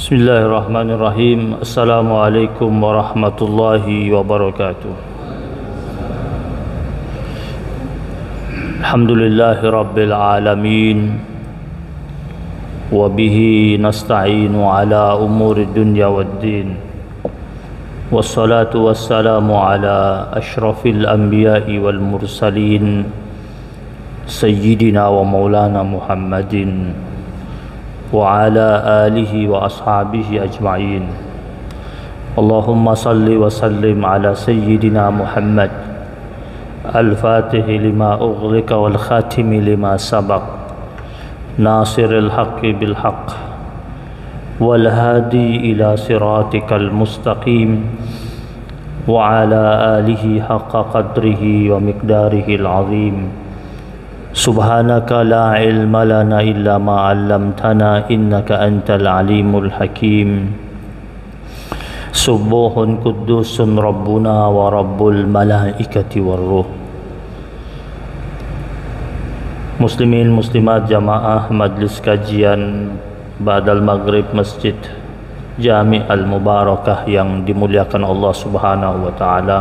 Bismillahirrahmanirrahim. Assalamualaikum warahmatullahi wabarakatuh. Alhamdulillahi rabbil alamin. Wa bihi nasta'inu ala umuri dunya waddin. Wassalatu wassalamu ala ashrafil anbiya'i wal mursalin Sayyidina wa maulana Muhammadin wa ala alihi wa ashabihi ajma'in. Allahumma salli wa sallim ala Sayyidina Muhammad al-fatihi lima ughliqa wal khatimi lima sabaq nasiril haqqi bil haqq wal hadi ila siratikal mustaqim wa ala alihi haqqa qadrihi wa miqdarihi al-azim. Subhanaka la ilma lana illa ma 'allamtana innaka antal alimul hakim. Subuhun quddusun rabbuna wa rabbul malaikati war ruh. Muslimin muslimat jamaah majlis kajian ba'dal maghrib Masjid Jami' Al-Mubarakah yang dimuliakan Allah Subhanahu wa taala.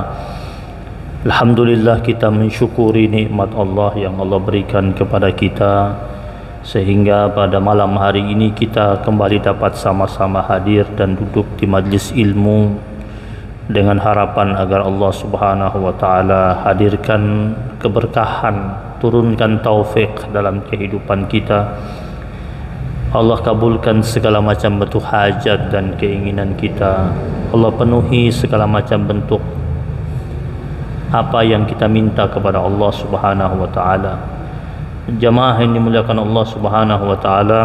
Alhamdulillah, kita mensyukuri nikmat Allah yang Allah berikan kepada kita, sehingga pada malam hari ini kita kembali dapat sama-sama hadir dan duduk di majlis ilmu dengan harapan agar Allah Subhanahu wa taala hadirkan keberkahan, turunkan taufik dalam kehidupan kita. Allah kabulkan segala macam bentuk hajat dan keinginan kita. Allah penuhi segala macam bentuk apa yang kita minta kepada Allah Subhanahu wa taala. Jamaah yang dimuliakan Allah Subhanahu wa taala,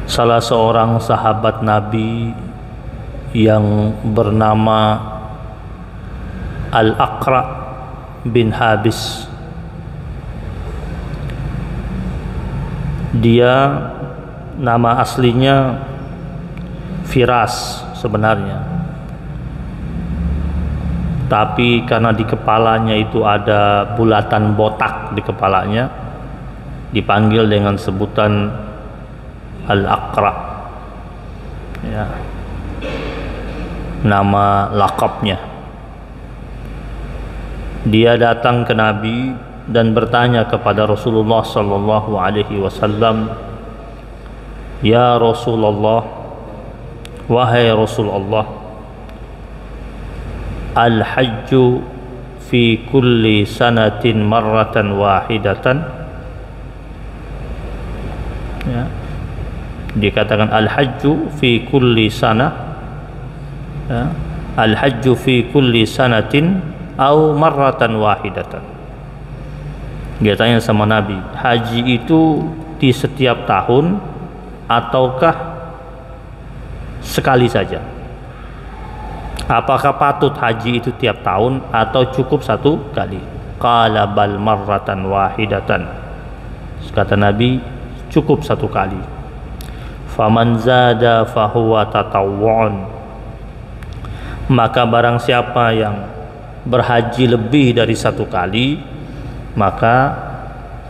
salah seorang sahabat Nabi yang bernama Al-Aqra bin Habis, dia nama aslinya Firas sebenarnya, tapi karena di kepalanya itu ada bulatan botak di kepalanya, dipanggil dengan sebutan Al-Aqra, ya, nama lakabnya. Dia datang ke Nabi dan bertanya kepada Rasulullah sallallahu alaihi wasallam, "Ya Rasulullah, wahai Rasulullah, al-hajju fi kulli sanatin marratan wahidatan." Ya, dikatakan al-hajju fi kulli sana, ya, al-hajju fi kulli sanatin au marratan wahidatan. Dia tanya sama Nabi, haji itu di setiap tahun ataukah sekali saja? Apakah patut haji itu tiap tahun atau cukup satu kali? Qala bal marratan wahidatan. Kata Nabi, cukup satu kali. Faman zada fahuwa tatawwu'un. Maka barang siapa yang berhaji lebih dari satu kali, maka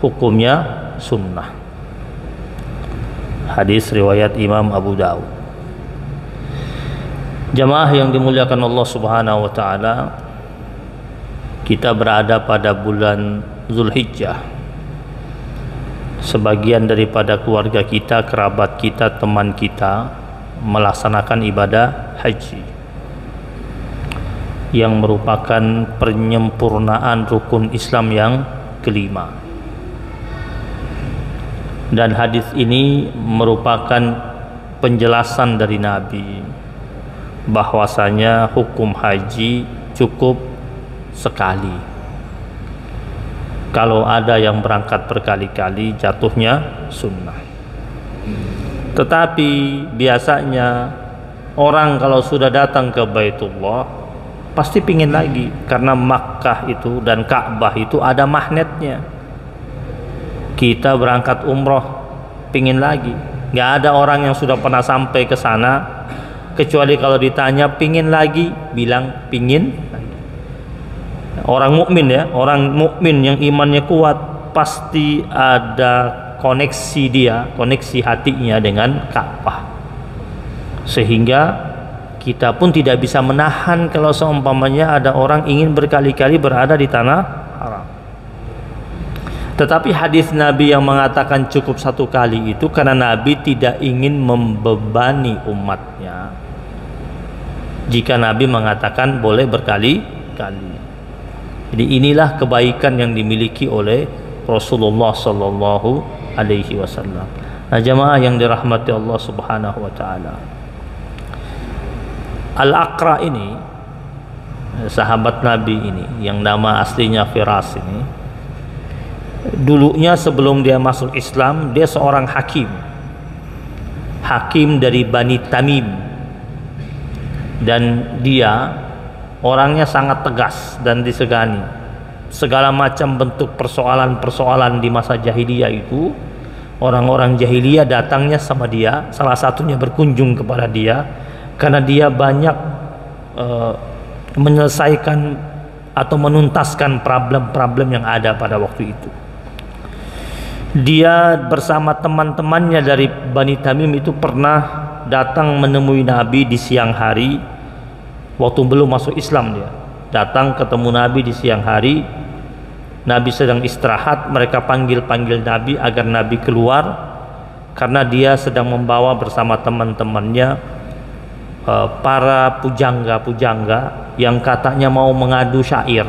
hukumnya sunnah. Hadis riwayat Imam Abu Dawud. Jamaah yang dimuliakan Allah Subhanahu wa taala, kita berada pada bulan Zulhijjah. Sebagian daripada keluarga kita, kerabat kita, teman kita melaksanakan ibadah haji yang merupakan penyempurnaan rukun Islam yang kelima. Dan hadis ini merupakan penjelasan dari Nabi bahwasanya hukum haji cukup sekali. Kalau ada yang berangkat berkali-kali, jatuhnya sunnah. Tetapi biasanya orang kalau sudah datang ke Baitullah pasti pingin lagi, karena Makkah itu dan Ka'bah itu ada magnetnya. Kita berangkat umroh pingin lagi. Gak ada orang yang sudah pernah sampai ke sana kecuali kalau ditanya pingin lagi, bilang pingin lagi. Orang mukmin, ya, orang mukmin yang imannya kuat pasti ada koneksi dia, koneksi hatinya dengan Ka'bah. sehingga kita pun tidak bisa menahan kalau seumpamanya ada orang ingin berkali-kali berada di tanah haram. Tetapi hadis Nabi yang mengatakan cukup satu kali itu karena Nabi tidak ingin membebani umatnya. Jika Nabi mengatakan boleh berkali-kali. Jadi inilah kebaikan yang dimiliki oleh Rasulullah sallallahu alaihi wasallam. Nah, jamaah yang dirahmati Allah Subhanahu wa taala. Al-Aqra ini, sahabat Nabi ini yang nama aslinya Firas ini, dulunya sebelum dia masuk Islam dia seorang hakim dari Bani Tamim, dan dia orangnya sangat tegas dan disegani. Segala macam bentuk persoalan-persoalan di masa jahiliyah itu, orang-orang jahiliyah datangnya sama dia, salah satunya berkunjung kepada dia karena dia banyak menyelesaikan atau menuntaskan problem-problem yang ada pada waktu itu. Dia bersama teman-temannya dari Bani Tamim itu pernah datang menemui Nabi di siang hari waktu belum masuk Islam. Dia datang ketemu Nabi di siang hari, Nabi sedang istirahat, mereka panggil Nabi agar Nabi keluar karena dia sedang membawa bersama teman-temannya para pujangga yang katanya mau mengadu syair,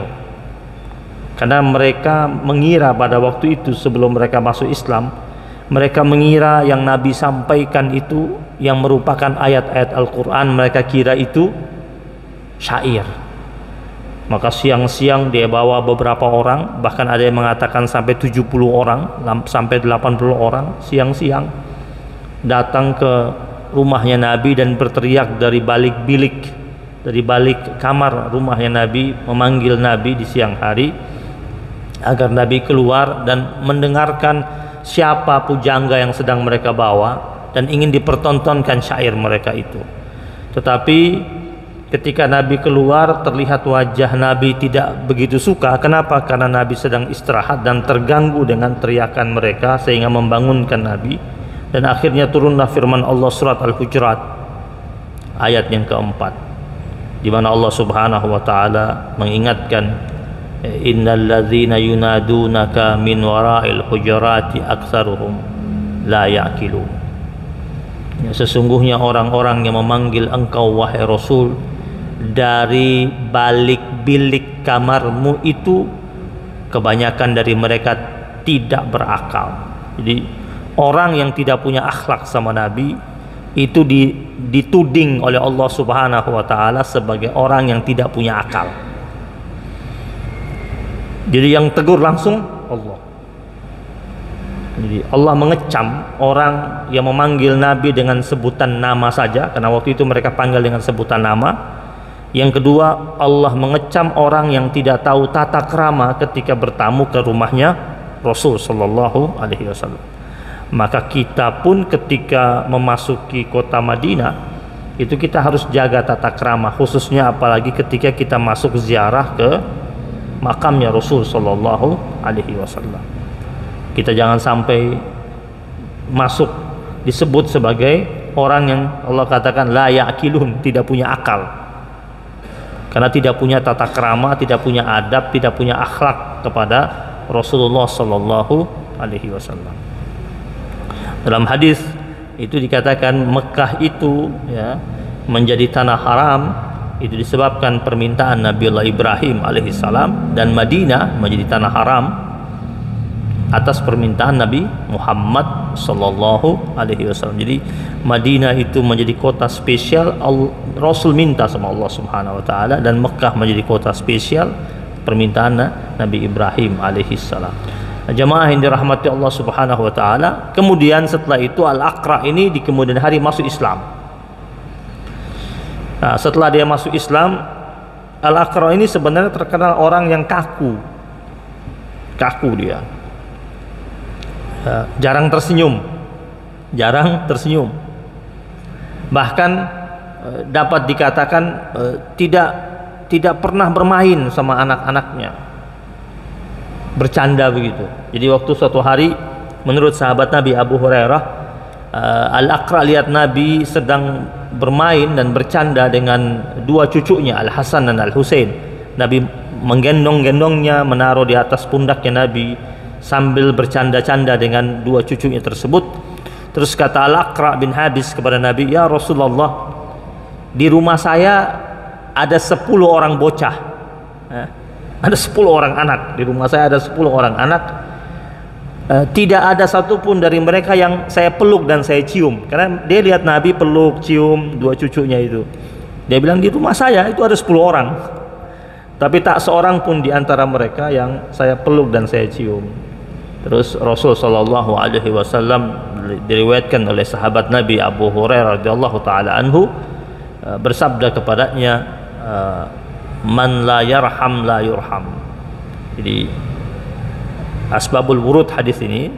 karena mereka mengira pada waktu itu sebelum mereka masuk Islam, mereka mengira yang Nabi sampaikan itu yang merupakan ayat-ayat Al-Quran, mereka kira itu syair. Maka siang-siang dia bawa beberapa orang, bahkan ada yang mengatakan sampai 70 orang, sampai 80 orang, siang-siang datang ke rumahnya Nabi dan berteriak dari balik bilik, dari balik kamar rumahnya Nabi, memanggil Nabi di siang hari agar Nabi keluar dan mendengarkan siapa pujangga yang sedang mereka bawa dan ingin dipertontonkan syair mereka itu. Tetapi ketika Nabi keluar, terlihat wajah Nabi tidak begitu suka. Kenapa? Karena Nabi sedang istirahat dan terganggu dengan teriakan mereka sehingga membangunkan Nabi. Dan akhirnya turunlah firman Allah surat Al-Hujurat ayat yang keempat, di mana Allah Subhanahu wa taala mengingatkan, innal ladzina yunadunaka min wara'il hujurati aktsaruhum la ya'qilun. Sesungguhnya orang-orang yang memanggil engkau wahai Rasul dari balik bilik kamarmu itu, kebanyakan dari mereka tidak berakal. Jadi orang yang tidak punya akhlak sama Nabi itu dituding oleh Allah Subhanahu wa taala sebagai orang yang tidak punya akal. Jadi yang tegur langsung Allah. Jadi Allah mengecam orang yang memanggil Nabi dengan sebutan nama saja, karena waktu itu mereka panggil dengan sebutan nama. Yang kedua, Allah mengecam orang yang tidak tahu tata krama ketika bertamu ke rumahnya Rasul sallallahu alaihi wasallam. Maka kita pun ketika memasuki kota Madinah itu kita harus jaga tata krama, khususnya apalagi ketika kita masuk ziarah ke makamnya Rasul sallallahu alaihi wasallam. Kita jangan sampai masuk disebut sebagai orang yang Allah katakan la ya'qilun, tidak punya akal. Karena tidak punya tata krama, tidak punya adab, tidak punya akhlak kepada Rasulullah sallallahu alaihi wasallam. Dalam hadis itu dikatakan Mekah itu ya menjadi tanah haram itu disebabkan permintaan Nabiullah Ibrahim alaihissalam, dan Madinah menjadi tanah haram atas permintaan Nabi Muhammad sallallahu alaihi wasallam. Jadi Madinah itu menjadi kota spesial, Rasul minta sama Allah Subhanahu wa taala, dan Mekah menjadi kota spesial permintaan Nabi Ibrahim alaihissalam. Jamaah yang dirahmati Allah Subhanahu wa taala, kemudian setelah itu Al-Aqra ini di kemudian hari masuk Islam. Nah, setelah dia masuk Islam, Al-Aqra ini sebenarnya terkenal orang yang kaku dia. Jarang tersenyum. Bahkan dapat dikatakan tidak pernah bermain sama anak-anaknya, bercanda begitu. Jadi waktu suatu hari, menurut sahabat Nabi Abu Hurairah, Al-Aqra lihat Nabi sedang bermain dan bercanda dengan dua cucunya Al-Hasan dan Al-Husain. Nabi menggendong-gendongnya, menaruh di atas pundaknya Nabi sambil bercanda-canda dengan dua cucunya tersebut. Terus kata Al-Aqra bin Habis kepada Nabi, "Ya Rasulullah, di rumah saya ada 10 orang bocah, ada 10 orang anak. Di rumah saya ada 10 orang anak. Tidak ada satupun dari mereka yang saya peluk dan saya cium." Karena dia lihat Nabi peluk, cium dua cucunya itu. Dia bilang, di rumah saya itu ada 10 orang, tapi tak seorang pun di antara mereka yang saya peluk dan saya cium. Terus Rasul sallallahu alaihi wasallam, diriwayatkan oleh sahabat Nabi Abu Hurairah radhiyallahu taala anhu, bersabda kepadanya, "Man la yarham la yurham." Jadi asbabul wurud hadis ini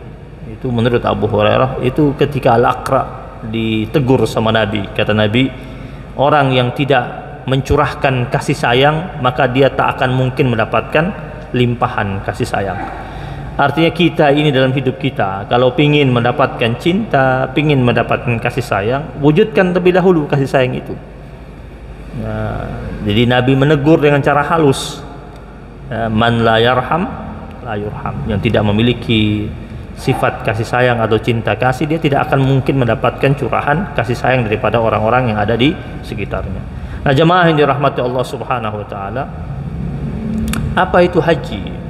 itu menurut Abu Hurairah itu ketika Al-Aqra ditegur sama Nabi, kata Nabi, orang yang tidak mencurahkan kasih sayang maka dia tak akan mungkin mendapatkan limpahan kasih sayang. Artinya kita ini dalam hidup kita, kalau pingin mendapatkan cinta, pingin mendapatkan kasih sayang, wujudkan terlebih dahulu kasih sayang itu. Jadi Nabi menegur dengan cara halus, man la yarham la yurham, yang tidak memiliki sifat kasih sayang atau cinta kasih, dia tidak akan mungkin mendapatkan curahan kasih sayang daripada orang-orang yang ada di sekitarnya. Nah, jemaah yang dirahmati Allah Subhanahu wa taala, apa itu haji?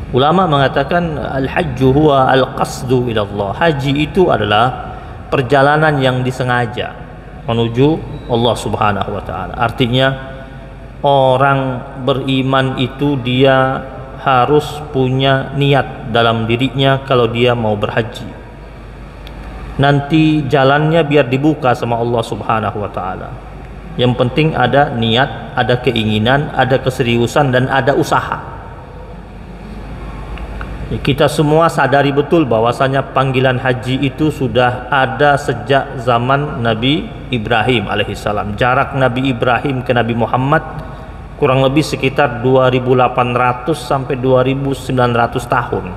Ulama mengatakan al-hajju huwa al-qasdu ila Allah. Haji itu adalah perjalanan yang disengaja menuju Allah Subhanahu wa taala. Artinya orang beriman itu dia harus punya niat dalam dirinya kalau dia mau berhaji. Nanti jalannya biar dibuka sama Allah Subhanahu wa taala. Yang penting ada niat, ada keinginan, ada keseriusan dan ada usaha. Kita semua sadari betul bahwasanya panggilan haji itu sudah ada sejak zaman Nabi Ibrahim alaihissalam. Jarak Nabi Ibrahim ke Nabi Muhammad kurang lebih sekitar 2800 sampai 2900 tahun.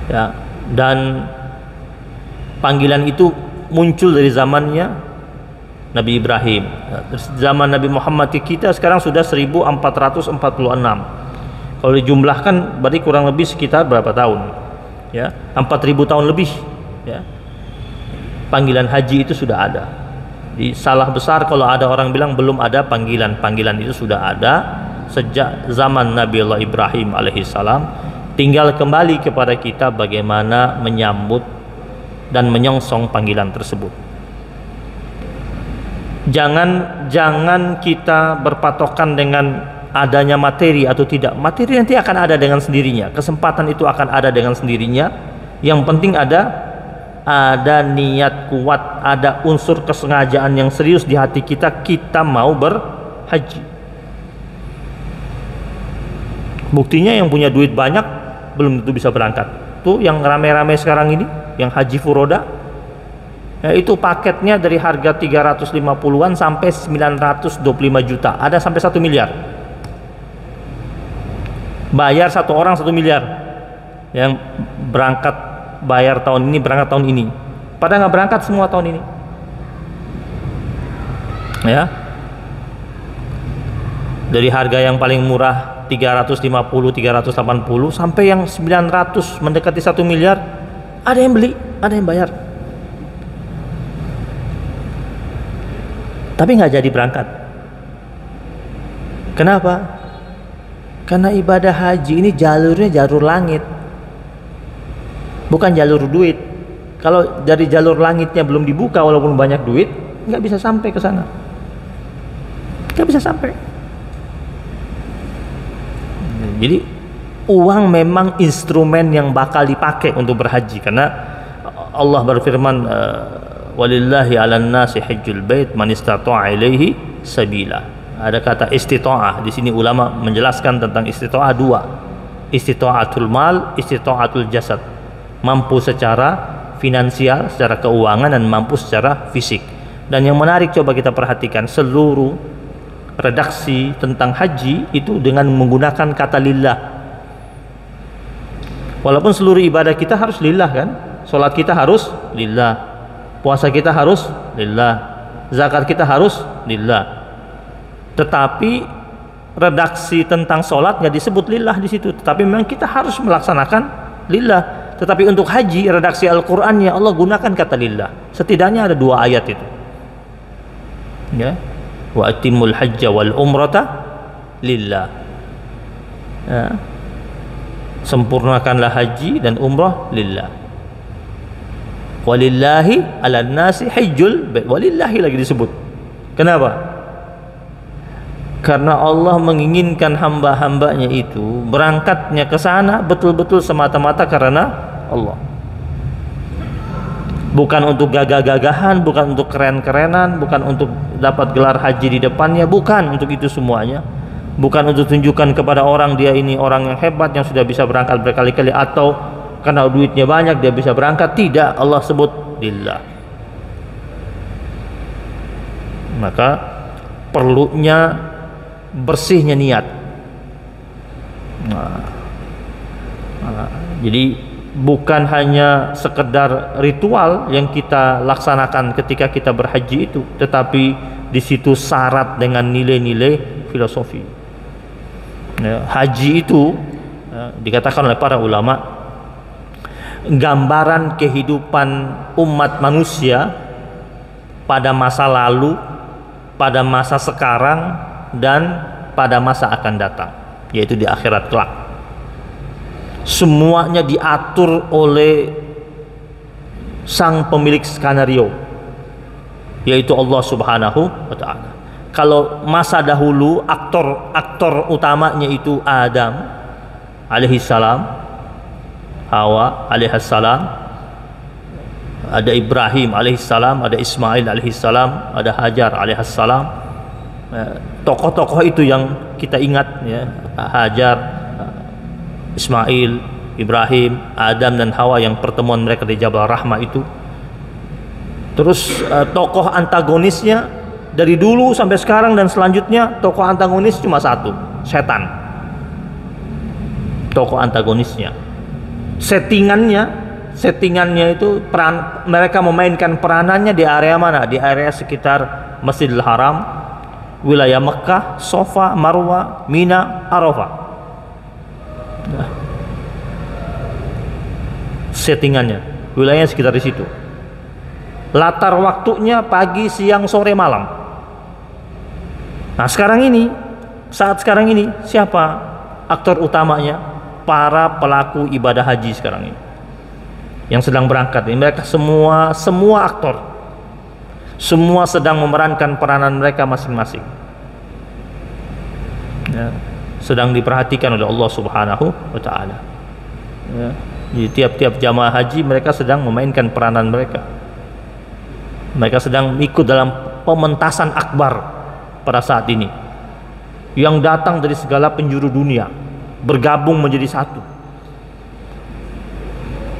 Ya, dan panggilan itu muncul dari zamannya Nabi Ibrahim. Zaman Nabi Muhammad kita sekarang sudah 1446. Kalau dijumlahkan berarti kurang lebih sekitar berapa tahun? Ya, 4000 tahun lebih. Ya, panggilan haji itu sudah ada. Jadi salah besar kalau ada orang bilang belum ada panggilan. Panggilan itu sudah ada sejak zaman Nabi Allah Ibrahim alaihissalam. Tinggal kembali kepada kita bagaimana menyambut dan menyongsong panggilan tersebut. Jangan kita berpatokan dengan adanya materi atau tidak. Materi nanti akan ada dengan sendirinya, kesempatan itu akan ada dengan sendirinya. Yang penting ada niat kuat, ada unsur kesengajaan yang serius di hati kita, kita mau berhaji. Buktinya yang punya duit banyak belum tentu bisa berangkat. Tuh yang rame-rame sekarang ini, yang haji furoda, ya, itu paketnya dari harga 350-an sampai 925 juta, ada sampai 1 miliar. Bayar satu orang 1 miliar, yang berangkat bayar tahun ini, berangkat tahun ini, pada nggak berangkat semua tahun ini. Ya, dari harga yang paling murah 350, 380 sampai yang 900 mendekati 1 miliar, ada yang beli, ada yang bayar, tapi nggak jadi berangkat. Kenapa? Karena ibadah haji ini jalurnya jalur langit, bukan jalur duit. Kalau dari jalur langitnya belum dibuka walaupun banyak duit, nggak bisa sampai ke sana, nggak bisa sampai. Jadi uang memang instrumen yang bakal dipakai untuk berhaji, karena Allah berfirman, walillahi 'alan nasi hajjul bait man istata'a ilaihi sabila. Ada kata istita'ah di sini. Ulama menjelaskan tentang istita'ah dua, istita'atul mal, istita'atul jasad, mampu secara finansial, secara keuangan, dan mampu secara fisik. Dan yang menarik, coba kita perhatikan, seluruh redaksi tentang haji itu dengan menggunakan kata lillah. Walaupun seluruh ibadah kita harus lillah kan, sholat kita harus lillah, Puasa kita harus lillah, zakat kita harus lillah. Tetapi redaksi tentang sholat nggak disebut lillah di situ. Tetapi memang kita harus melaksanakan lillah. Tetapi untuk haji, redaksi Al-Qur'annya Allah gunakan kata lillah. Setidaknya ada 2 ayat itu. Ya. Wa atimul hajja wal umrata lillah. Ya. Sempurnakanlah haji dan umrah lillah. Walillahi 'alan nasi hajjul bait. Walillahi lagi disebut. Kenapa? Karena Allah menginginkan hamba-hambanya itu berangkatnya ke sana betul-betul semata-mata karena Allah. Bukan untuk gagah-gagahan, bukan untuk keren-kerenan, bukan untuk dapat gelar haji di depannya, bukan untuk itu semuanya. Bukan untuk tunjukkan kepada orang dia ini orang yang hebat yang sudah bisa berangkat berkali-kali, atau karena duitnya banyak dia bisa berangkat. Tidak, Allah sebut lillah. Maka perlunya bersihnya niat. Jadi bukan hanya sekedar ritual yang kita laksanakan ketika kita berhaji itu, tetapi di situ syarat dengan nilai-nilai filosofi. Haji itu dikatakan oleh para ulama gambaran kehidupan umat manusia pada masa lalu, pada masa sekarang, dan pada masa akan datang, yaitu di akhirat kelak. Semuanya diatur oleh sang pemilik skenario, yaitu Allah Subhanahu wa ta'ala. Kalau masa dahulu aktor utamanya itu Adam alaihissalam, Hawa alaihissalam, ada Ibrahim alaihissalam, ada Ismail alaihissalam, ada Hajar alaihissalam. Tokoh-tokoh itu yang kita ingat, ya, Hajar, Ismail, Ibrahim, Adam dan Hawa yang pertemuan mereka di Jabal Rahmah itu. Terus tokoh antagonisnya dari dulu sampai sekarang dan selanjutnya, tokoh antagonis cuma satu, setan. Tokoh antagonisnya, settingannya itu peran mereka memainkan peranannya di area mana? Di area sekitar Masjidil Haram, wilayah Mekah, Safa, Marwah, Mina, Arafah. Settingannya, wilayahnya sekitar di situ. Latar waktunya pagi, siang, sore, malam. Nah saat sekarang ini siapa aktor utamanya? Para pelaku ibadah haji sekarang ini yang sedang berangkat. Mereka semua aktor, semua sedang memerankan peranan mereka masing-masing, ya, sedang diperhatikan oleh Allah Subhanahu wa ta'ala, ya. Di tiap-tiap jamaah haji mereka sedang memainkan peranan mereka. Mereka sedang ikut dalam pementasan akbar pada saat ini, yang datang dari segala penjuru dunia bergabung menjadi satu.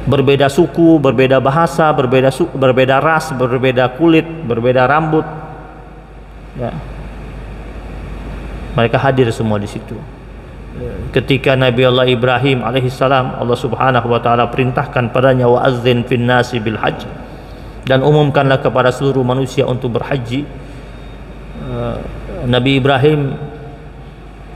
Berbeda suku, berbeda bahasa, berbeda ras, berbeda kulit, berbeda rambut, ya. Mereka hadir semua di situ. Ketika Nabi Allah Ibrahim alaihissalam, Allah Subhanahu wa ta'ala perintahkan padanya, wa azzin fin nasi bil hajj, dan umumkanlah kepada seluruh manusia untuk berhaji. Nabi Ibrahim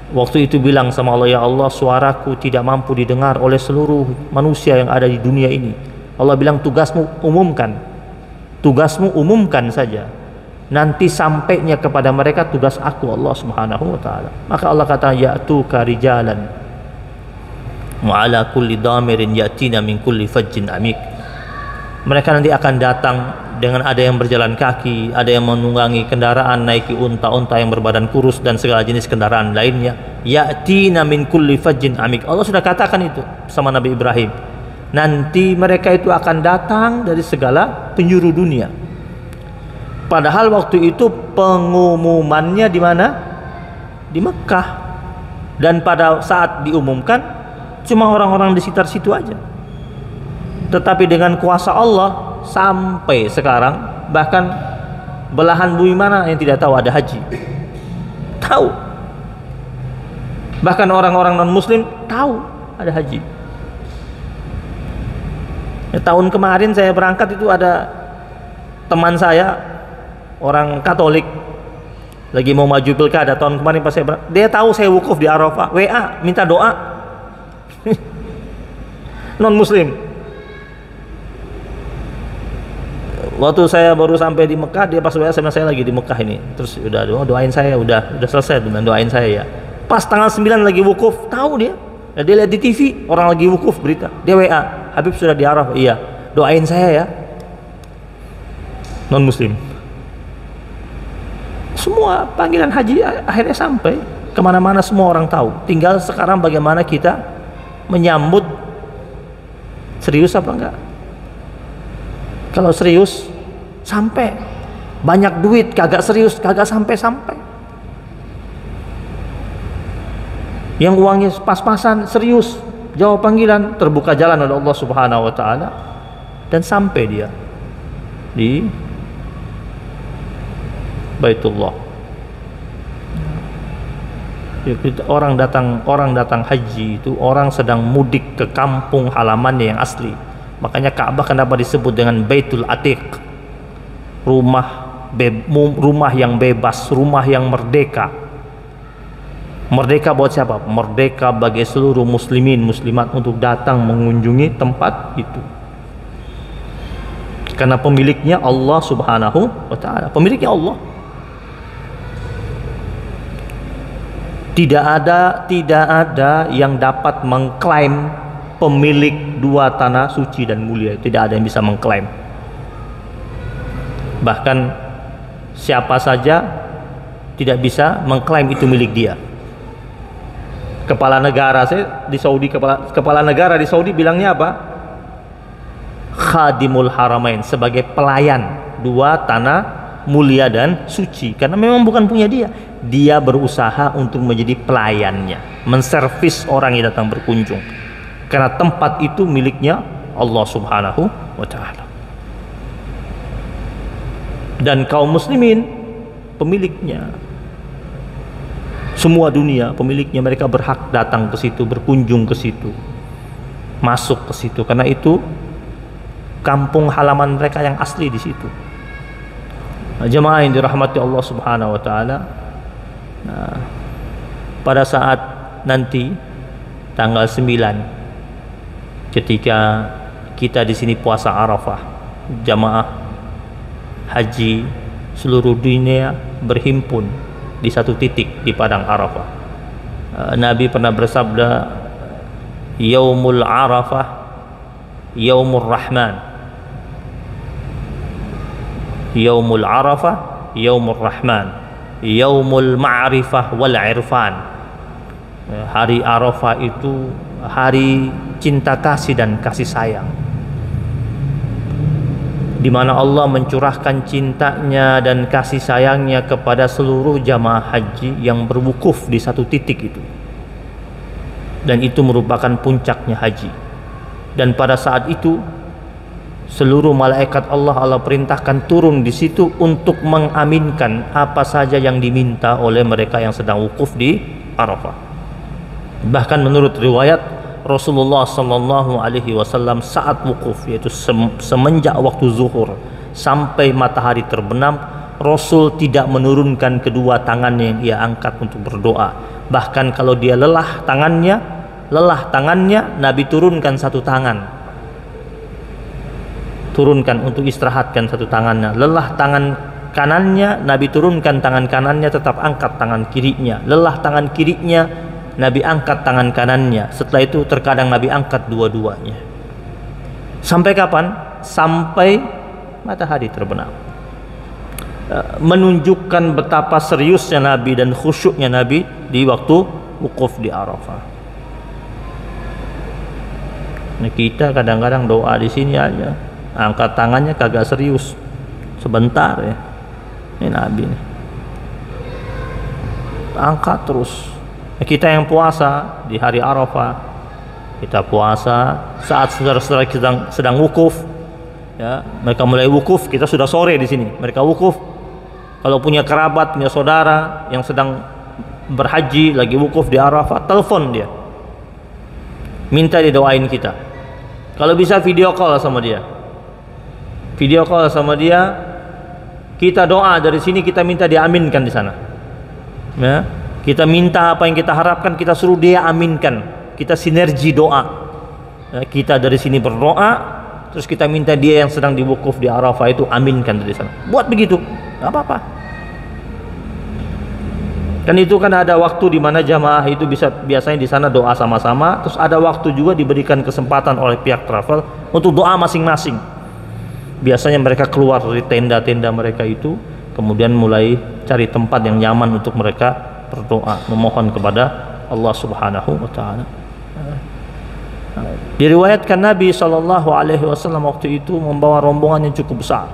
waktu itu bilang sama Allah, ya Allah, suaraku tidak mampu didengar oleh seluruh manusia yang ada di dunia ini. Allah bilang, tugasmu umumkan saja. Nanti sampainya kepada mereka tugas aku, Allah Subhanahu wa ta'ala. Maka Allah kata, ya'tuka rijalan wa ala kulli damirin ya'tina min kulli fajjin amik. Mereka nanti akan datang dengan ada yang berjalan kaki, ada yang menunggangi kendaraan, naiki unta-unta yang berbadan kurus dan segala jenis kendaraan lainnya. Ya'tina min kulli fajjin amik. Allah sudah katakan itu sama Nabi Ibrahim. Nanti mereka itu akan datang dari segala penjuru dunia. Padahal waktu itu pengumumannya di mana? Di Mekah. Dan pada saat diumumkan cuma orang-orang di sekitar situ aja. Tetapi dengan kuasa Allah sampai sekarang, bahkan belahan bumi mana yang tidak tahu ada haji? Tahu. Bahkan orang-orang non-muslim tahu ada haji. Ya, tahun kemarin saya berangkat itu ada teman saya orang Katolik lagi mau maju pilkada tahun kemarin pas dia tahu saya wukuf di Arafah, WA minta doa. Non muslim. Waktu saya baru sampai di Mekah, dia pas WA sama saya lagi di Mekah ini. Terus udah doain saya, udah selesai dengan doain saya ya. Pas tanggal 9 lagi wukuf, tahu dia. Dia lihat di TV orang lagi wukuf berita. Dia WA, Habib sudah di Arafah. Iya, doain saya ya. Non muslim. Semua panggilan haji akhirnya sampai kemana-mana, semua orang tahu. Tinggal sekarang bagaimana kita menyambut, serius apa enggak. Kalau serius sampai, banyak duit kagak serius kagak sampai-sampai. Yang uangnya pas-pasan serius jawab panggilan, terbuka jalan oleh Allah Subhanahu wa taala dan sampai dia di Baitullah. Orang datang haji itu orang sedang mudik ke kampung halamannya yang asli. Makanya Ka'bah kenapa disebut dengan Baitul Atiq, rumah yang bebas, rumah yang merdeka. Merdeka buat siapa? Merdeka bagi seluruh muslimin muslimat untuk datang mengunjungi tempat itu. Karena pemiliknya Allah Subhanahu wa taala, pemiliknya Allah. Tidak ada yang dapat mengklaim pemilik dua tanah suci dan mulia. Tidak ada yang bisa mengklaim. Bahkan siapa saja tidak bisa mengklaim itu milik dia. Kepala negara saya di Saudi, kepala negara di Saudi bilangnya apa? Khadimul Haramain, sebagai pelayan dua tanah mulia dan suci, karena memang bukan punya dia berusaha untuk menjadi pelayannya, menservis orang yang datang berkunjung, karena tempat itu miliknya Allah Subhanahu wa taala. Dan kaum muslimin pemiliknya, semua dunia pemiliknya, mereka berhak datang ke situ, berkunjung ke situ, masuk ke situ, karena itu kampung halaman mereka yang asli di situ. Jemaah yang dirahmati Allah Subhanahu wa taala, pada saat nanti tanggal 9 ketika kita di sini puasa Arafah, jamaah haji seluruh dunia berhimpun di satu titik di padang Arafah. Nabi pernah bersabda, Yaumul Arafah Yaumur Rahman. Yaumul Arafah Yaumur Rahman, Yaumul Ma'rifah wal Irfan. Hari Arafah itu hari cinta kasih dan kasih sayang, di mana Allah mencurahkan cintanya dan kasih sayangnya kepada seluruh jamaah haji yang berwukuf di satu titik itu. Dan itu merupakan puncaknya haji. Dan pada saat itu seluruh malaikat Allah perintahkan turun di situ untuk mengaminkan apa saja yang diminta oleh mereka yang sedang wukuf di Arafah. Bahkan menurut riwayat Rasulullah sallallahu alaihi wasallam saat wukuf, yaitu semenjak waktu zuhur sampai matahari terbenam, Rasul tidak menurunkan kedua tangannya yang ia angkat untuk berdoa. Bahkan kalau dia lelah tangannya, Nabi turunkan satu tangan, turunkan untuk istirahatkan satu tangannya. Lelah tangan kanannya, Nabi turunkan tangan kanannya, tetap angkat tangan kirinya. Lelah tangan kirinya, Nabi angkat tangan kanannya. Setelah itu terkadang Nabi angkat dua-duanya. Sampai kapan? Sampai matahari terbenam. Menunjukkan betapa seriusnya Nabi dan khusyuknya Nabi di waktu wukuf di Arafah. Nah, kita kadang-kadang doa di sini aja, angkat tangannya kagak serius, sebentar ya. Ini Nabi nih, angkat terus. Kita yang puasa di hari Arafah, kita puasa saat saudara-saudara kita sedang wukuf, ya, mereka mulai wukuf, kita sudah sore di sini, mereka wukuf. Kalau punya kerabat, punya saudara yang sedang berhaji lagi wukuf di Arafah, telepon dia, minta didoain kita. Kalau bisa video call sama dia, Kita doa dari sini, kita minta diaminkan di sana. Ya. Kita minta apa yang kita harapkan, kita suruh dia aminkan. Kita sinergi doa. Ya, kita dari sini berdoa, terus kita minta dia yang sedang diwukuf di Arafah itu aminkan dari sana. Buat begitu, nggak apa-apa. Kan itu kan ada waktu di mana jamaah itu biasanya di sana doa sama-sama, terus ada waktu juga diberikan kesempatan oleh pihak travel untuk doa masing-masing. Biasanya mereka keluar dari tenda-tenda mereka itu, kemudian mulai cari tempat yang nyaman untuk mereka berdoa, memohon kepada Allah Subhanahu wa taala. Diriwayatkan Nabi SAW waktu itu membawa rombongan yang cukup besar,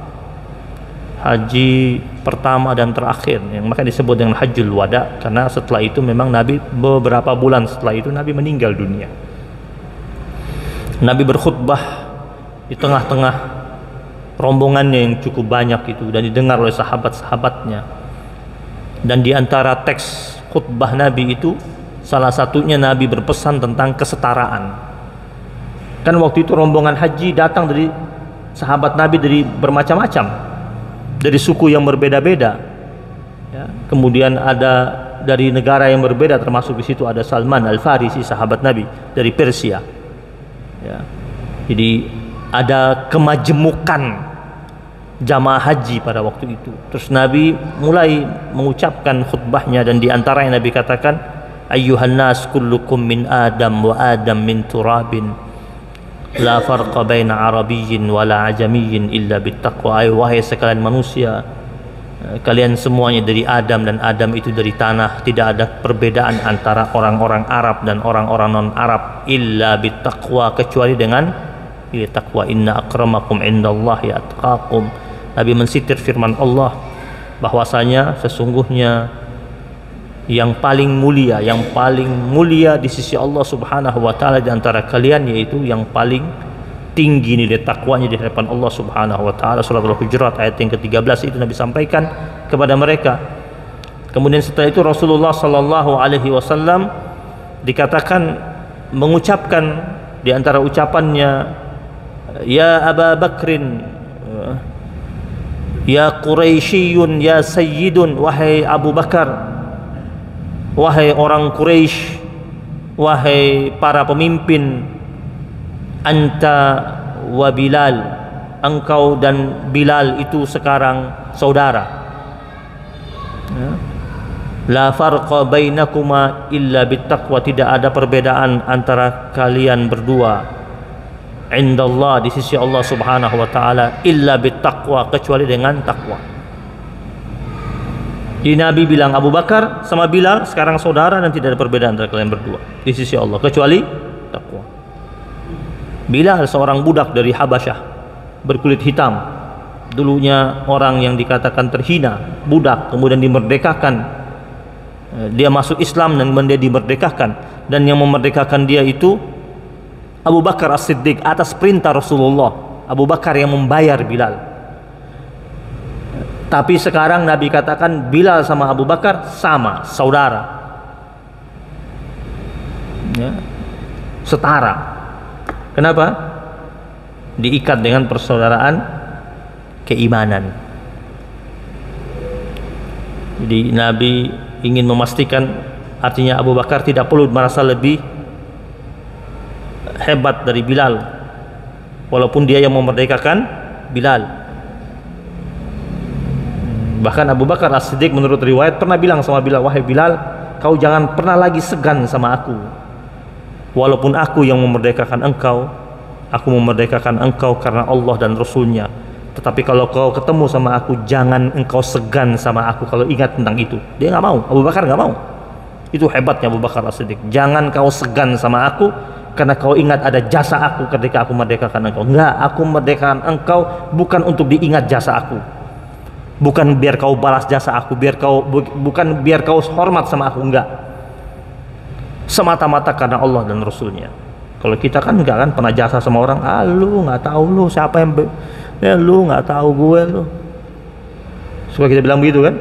haji pertama dan terakhir, yang maka disebut dengan Hajjul Wada, karena setelah itu memang Nabi beberapa bulan setelah itu Nabi meninggal dunia. Nabi berkhutbah di tengah-tengah rombongannya yang cukup banyak itu, dan didengar oleh sahabat-sahabatnya. Dan di antara teks khutbah Nabi itu, salah satunya Nabi berpesan tentang kesetaraan. Kan waktu itu rombongan haji datang dari sahabat Nabi dari bermacam-macam, dari suku yang berbeda-beda, ya. Kemudian ada dari negara yang berbeda, termasuk di situ ada Salman Al-Farisi, sahabat Nabi dari Persia, ya. Jadi ada kemajemukan jamaah haji pada waktu itu. Terus Nabi mulai mengucapkan khutbahnya, dan di antara yang Nabi katakan, ayyuhan nas kullukum min Adam wa Adam min turabin, la farqa baina arabiyyin wala ajamiyyin illa bittaqwa. Wahai sekalian manusia, kalian semuanya dari Adam, dan Adam itu dari tanah. Tidak ada perbedaan antara orang-orang Arab dan orang-orang non-Arab illa bittaqwa, kecuali dengan takwa. Inna akramakum indallahi atqakum. Nabi mensitir firman Allah bahwasanya sesungguhnya yang paling mulia di sisi Allah Subhanahu wa taala di antara kalian, yaitu yang paling tinggi nilai takwanya di hadapan Allah Subhanahu wa taala. Surah Al-Hujurat ayat yang ke-13 itu Nabi sampaikan kepada mereka. Kemudian setelah itu Rasulullah sallallahu alaihi wasallam dikatakan mengucapkan di antara ucapannya, ya Aba Bakrin, ya Quraisyiyun, ya Sayyidun, wahai Abu Bakar, wahai orang Quraisy, wahai para pemimpin, anta wa Bilal, engkau dan Bilal itu sekarang saudara. Ya. La farqa bainakuma illa bittaqwa, tidak ada perbedaan antara kalian berdua indallah, di sisi Allah Subhanahu wa taala, illa bittaqwa, kecuali dengan takwa. Jadi Nabi bilang Abu Bakar sama Bilal sekarang saudara, dan tidak ada perbedaan antara kalian berdua di sisi Allah kecuali takwa. Bilal seorang budak dari Habasyah, berkulit hitam, dulunya orang yang dikatakan terhina, budak, kemudian dimerdekakan. Dia masuk Islam dan kemudian dia dimerdekakan, dan yang memerdekakan dia itu Abu Bakar As-Siddiq atas perintah Rasulullah. Abu Bakar yang membayar Bilal. Tapi sekarang Nabi katakan Bilal sama Abu Bakar sama, saudara, ya, setara. Kenapa? Diikat dengan persaudaraan keimanan. Jadi Nabi ingin memastikan, artinya Abu Bakar tidak perlu merasa lebih hebat dari Bilal, walaupun dia yang memerdekakan Bilal. Bahkan Abu Bakar As-Siddiq menurut riwayat pernah bilang sama Bilal, wahai Bilal, kau jangan pernah lagi segan sama aku, walaupun aku yang memerdekakan engkau. Aku memerdekakan engkau karena Allah dan Rasulnya, tetapi kalau kau ketemu sama aku, jangan engkau segan sama aku kalau ingat tentang itu. Dia nggak mau, Abu Bakar nggak mau. Itu hebatnya Abu Bakar As-Siddiq. Jangan kau segan sama aku karena kau ingat ada jasa aku ketika aku merdekakan engkau. Enggak, aku merdekakan engkau bukan untuk diingat jasa aku, bukan biar kau balas jasa aku, bukan biar kau hormat sama aku, enggak, semata-mata karena Allah dan Rasulnya. Kalau kita kan enggak, kan pernah jasa sama orang, lu nggak tahu lu siapa yang lu nggak tahu gue, lu suka kita bilang begitu kan.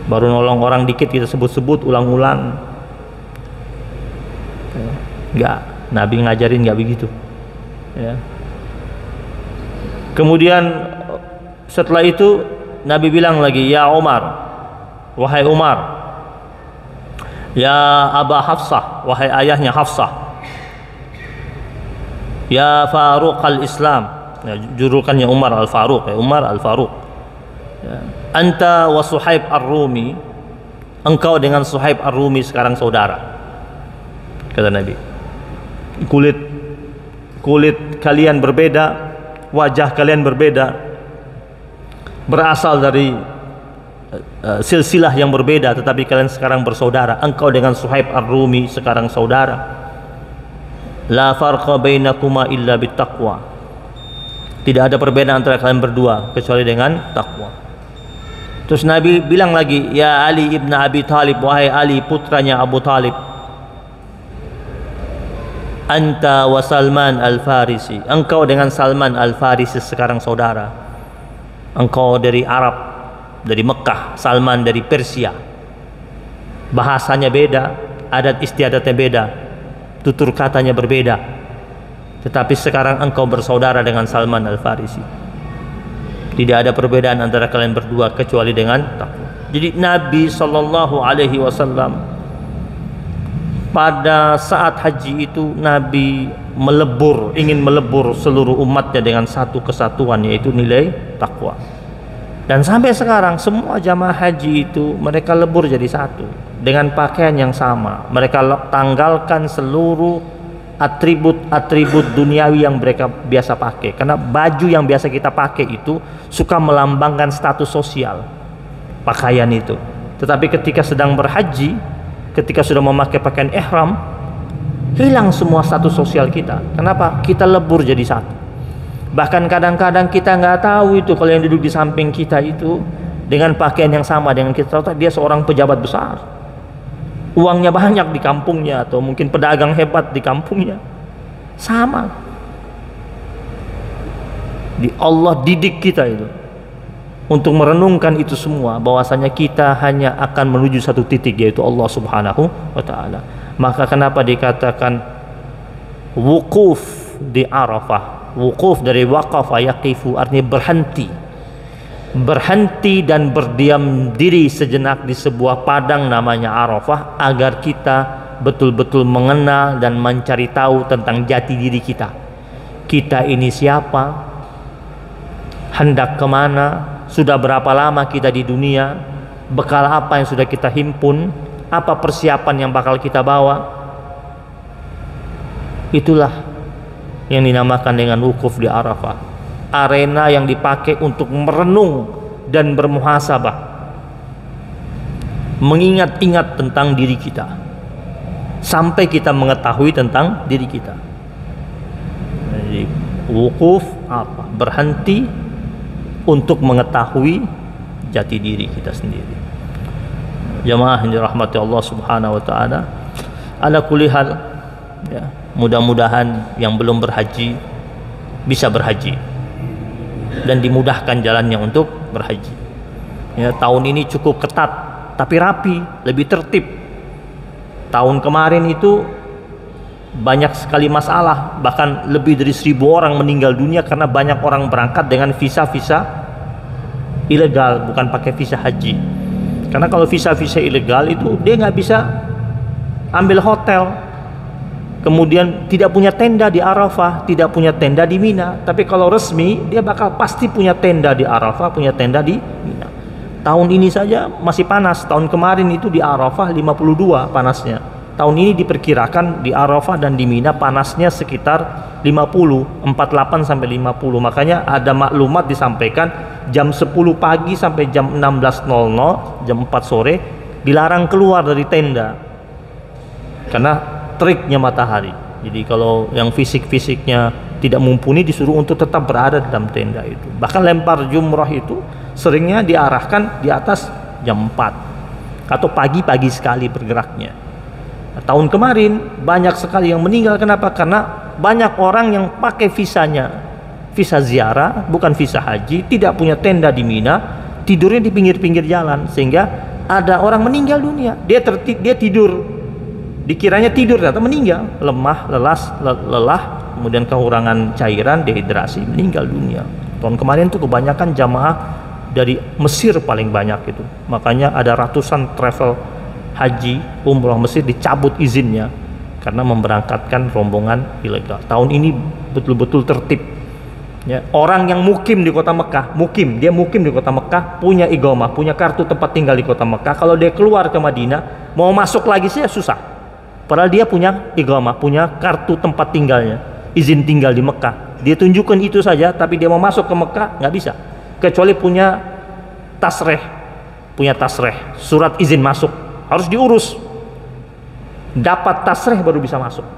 Baru nolong orang dikit kita sebut-sebut ulang-ulang. Enggak, Nabi ngajarin enggak begitu, ya. Kemudian setelah itu Nabi bilang lagi, ya Umar, wahai Umar, ya Aba Hafsah, wahai ayahnya Hafsah, ya Faruq al-Islam, ya, julukannya Umar al-Faruq, ya, Umar al-Faruq, ya. Anta wa Suhaib ar-Rumi, engkau dengan Suhaib ar-Rumi sekarang saudara, kata Nabi. Kulit kalian berbeda, wajah kalian berbeda, berasal dari silsilah yang berbeda, tetapi kalian sekarang bersaudara. Engkau dengan Suhaib ar-Rumi sekarang saudara. La farqa bainakuma illa bittaqwa, tidak ada perbedaan antara kalian berdua kecuali dengan takwa. Terus Nabi bilang lagi, ya Ali ibn Abi Talib, wahai Ali putranya Abu Talib, anta wa Salman al-Farisi, engkau dengan Salman al-Farisi sekarang saudara. Engkau dari Arab, dari Mekah, Salman dari Persia. Bahasanya beda, adat istiadatnya beda, tutur katanya berbeda, tetapi sekarang engkau bersaudara dengan Salman al-Farisi. Tidak ada perbedaan antara kalian berdua kecuali dengan takwa. Jadi Nabi sallallahu alaihi wasallam pada saat haji itu Nabi ingin melebur seluruh umatnya dengan satu kesatuan, yaitu nilai takwa. Dan sampai sekarang semua jamaah haji itu mereka lebur jadi satu dengan pakaian yang sama. Mereka tanggalkan seluruh atribut-atribut duniawi yang mereka biasa pakai, karena baju yang biasa kita pakai itu suka melambangkan status sosial, pakaian itu. Tetapi ketika sedang berhaji, ketika sudah memakai pakaian ihram, hilang semua status sosial kita. Kenapa? Kita lebur jadi satu. Bahkan kadang-kadang kita nggak tahu itu kalau yang duduk di samping kita itu dengan pakaian yang sama dengan kita, dia seorang pejabat besar, uangnya banyak di kampungnya, atau mungkin pedagang hebat di kampungnya. Sama. Allah didik kita itu untuk merenungkan itu semua, bahwasanya kita hanya akan menuju satu titik, yaitu Allah Subhanahu wa taala. Maka kenapa dikatakan wukuf di Arafah? Wukuf dari waqafa yaqifu, artinya berhenti dan berdiam diri sejenak di sebuah padang namanya Arafah, agar kita betul-betul mengenal dan mencari tahu tentang jati diri kita. Kita ini siapa, hendak kemana, sudah berapa lama kita di dunia, bekal apa yang sudah kita himpun, apa persiapan yang bakal kita bawa. Itulah yang dinamakan dengan wukuf di Arafah, arena yang dipakai untuk merenung dan bermuhasabah, mengingat-ingat tentang diri kita sampai kita mengetahui tentang diri kita. Jadi wukuf apa? Berhenti untuk mengetahui jati diri kita sendiri. Jamaah yang dirahmati Allah Subhanahu wa taala, ala kulli hal, ya, mudah-mudahan yang belum berhaji bisa berhaji dan dimudahkan jalannya untuk berhaji. Ya, tahun ini cukup ketat tapi rapi, lebih tertib. Tahun kemarin itu banyak sekali masalah, bahkan lebih dari 1.000 orang meninggal dunia karena banyak orang berangkat dengan visa-visa ilegal, bukan pakai visa haji. Karena kalau visa-visa ilegal itu dia nggak bisa ambil hotel, kemudian tidak punya tenda di Arafah, tidak punya tenda di Mina. Tapi kalau resmi dia bakal pasti punya tenda di Arafah, punya tenda di Mina. Tahun ini saja masih panas. Tahun kemarin itu di Arafah 52 panasnya. Tahun ini diperkirakan di Arafah dan di Mina panasnya sekitar 50, 48 sampai 50. Makanya ada maklumat disampaikan jam 10 pagi sampai jam 16.00, jam 4 sore dilarang keluar dari tenda karena teriknya matahari. Jadi kalau yang fisik-fisiknya tidak mumpuni disuruh untuk tetap berada dalam tenda itu. Bahkan lempar jumrah itu seringnya diarahkan di atas jam 4 atau pagi-pagi sekali bergeraknya. Nah, tahun kemarin banyak sekali yang meninggal. Kenapa? Karena banyak orang yang pakai visanya, visa ziarah bukan visa haji, tidak punya tenda di Mina, tidurnya di pinggir-pinggir jalan, sehingga ada orang meninggal dunia. Dia tidur, dikiranya tidur, ternyata meninggal, lemah, lelah, kemudian kekurangan cairan, dehidrasi, meninggal dunia. Tahun kemarin tuh kebanyakan jamaah dari Mesir paling banyak itu. Makanya ada ratusan travel haji umroh Mesir dicabut izinnya karena memberangkatkan rombongan ilegal. Tahun ini betul-betul tertib. Ya, orang yang mukim di kota Mekah, dia mukim di kota Mekah, punya iqamah, punya kartu tempat tinggal di kota Mekah. Kalau dia keluar ke Madinah, mau masuk lagi sih susah. Padahal dia punya iqamah, punya kartu tempat tinggalnya, izin tinggal di Mekah. Dia tunjukkan itu saja, tapi dia mau masuk ke Mekah nggak bisa, kecuali punya tasreh, surat izin masuk, harus diurus. Dapat tasreh baru bisa masuk.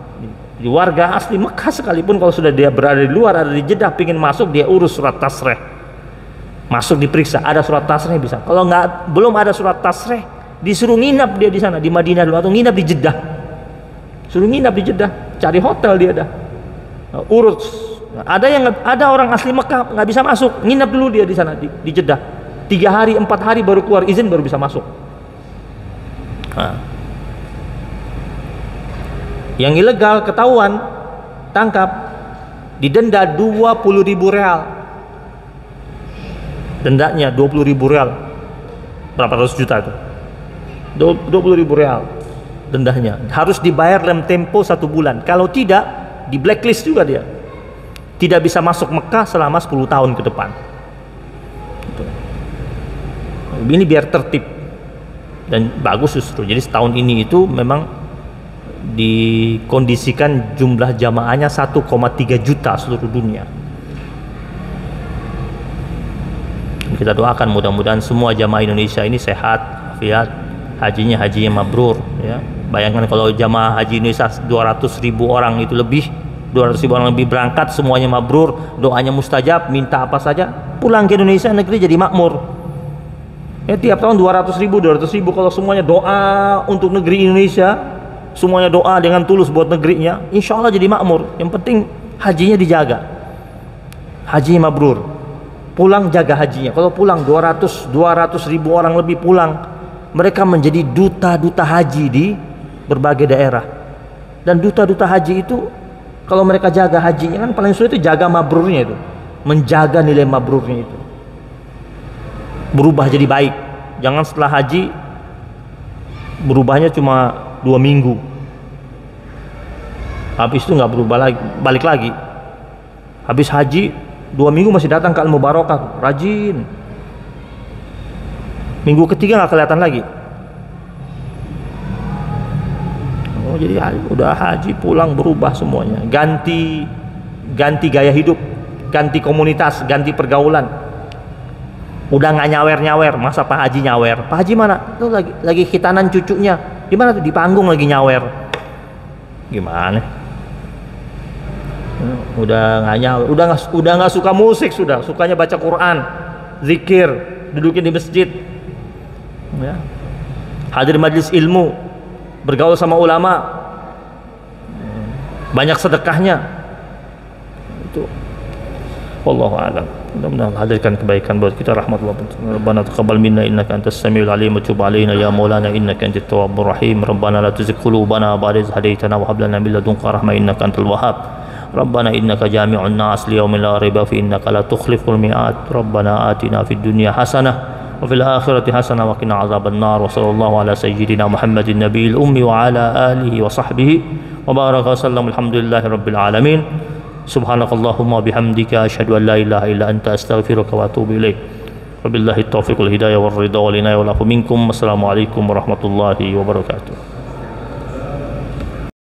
Di warga asli Mekah sekalipun kalau sudah dia berada di luar, ada di Jeddah, pingin masuk, dia urus surat tasreh, masuk diperiksa, ada surat tasreh bisa. Kalau belum ada surat tasreh, disuruh nginap dia di sana di Madinah dulu, atau nginap di Jeddah, suruh nginap di Jeddah, cari hotel dia dah, urus. Ada orang asli Mekah nggak bisa masuk, nginap dulu dia di sana di Jeddah, 3 hari 4 hari baru keluar izin, baru bisa masuk. Yang ilegal ketahuan, tangkap, didenda 20.000 real. Dendanya 20.000 real. Berapa ratus juta itu? 20.000 real dendanya. Harus dibayar dalam tempo 1 bulan. Kalau tidak, di blacklist juga dia. Tidak bisa masuk Mekah selama 10 tahun ke depan. Ini biar tertib dan bagus justru. Jadi setahun ini itu memang dikondisikan jumlah jamaahnya 1,3 juta seluruh dunia. Kita doakan mudah-mudahan semua jamaah Indonesia ini sehat, afiat, hajinya mabrur ya. Bayangkan kalau jamaah haji Indonesia 200.000 orang itu lebih, 200.000 orang lebih berangkat, semuanya mabrur, doanya mustajab, minta apa saja, pulang ke Indonesia, negeri jadi makmur. Ya, tiap tahun 200.000 kalau semuanya doa untuk negeri Indonesia, semuanya doa dengan tulus buat negerinya, insya Allah jadi makmur. Yang penting hajinya dijaga, haji mabrur, pulang jaga hajinya. Kalau pulang 200.000 orang lebih pulang, mereka menjadi duta-duta haji di berbagai daerah. Dan duta-duta haji itu kalau mereka jaga hajinya, kan paling sulit itu jaga mabrurnya, itu menjaga nilai mabrurnya itu, berubah jadi baik. Jangan setelah haji berubahnya cuma 2 minggu, habis itu nggak berubah lagi, balik lagi. Habis haji 2 minggu masih datang ke Al-Mubarakah, rajin. Minggu ketiga nggak kelihatan lagi. Oh, jadi udah haji pulang berubah semuanya, ganti gaya hidup, ganti komunitas, ganti pergaulan. Udah nggak nyawer, masa Pak Haji nyawer? Pak Haji mana? Tuh lagi khitanan cucunya. Di mana tuh? Di panggung lagi nyawer. Gimana? Udah nggak nyawer, udah nggak suka musik, sukanya baca Quran, zikir, dudukin di masjid, ya. Hadir majelis ilmu, bergaul sama ulama, banyak sedekahnya. Itu wallahu a'lam. Mudah-mudahan hadirkan kebaikan buat kita, rahmatullah. Rabbana taqabbal minna innaka antas samiul alim wa tub alaina ya maulana innaka antat tawwabur rahim. Rabbana la tuzigh qulubana ba'da idh hadaytana wa hab lana min ladunka rahmah innaka antal wahhab. Rabbana innaka jami'un nas liyaumin la raiba fi innaka la tukhliful mi'ad. Rabbana atina fid dunya hasanah wa fil akhirati hasanah wa qina azaban nar. Wa sallallahu ala sayyidina Muhammadin nabiyil ummi wa ala alihi wa sahbihi wa baraka sallam. Alhamdulillahi rabbil alamin. Subhanakallahumma bihamdika asyhadu an la ilaha illa anta astaghfiruka wa atubu ilaik. Wabillahi taufiq wal hidayah wal ridha wal inayah wal afu minkum. Wassalamualaikum warahmatullahi wabarakatuh.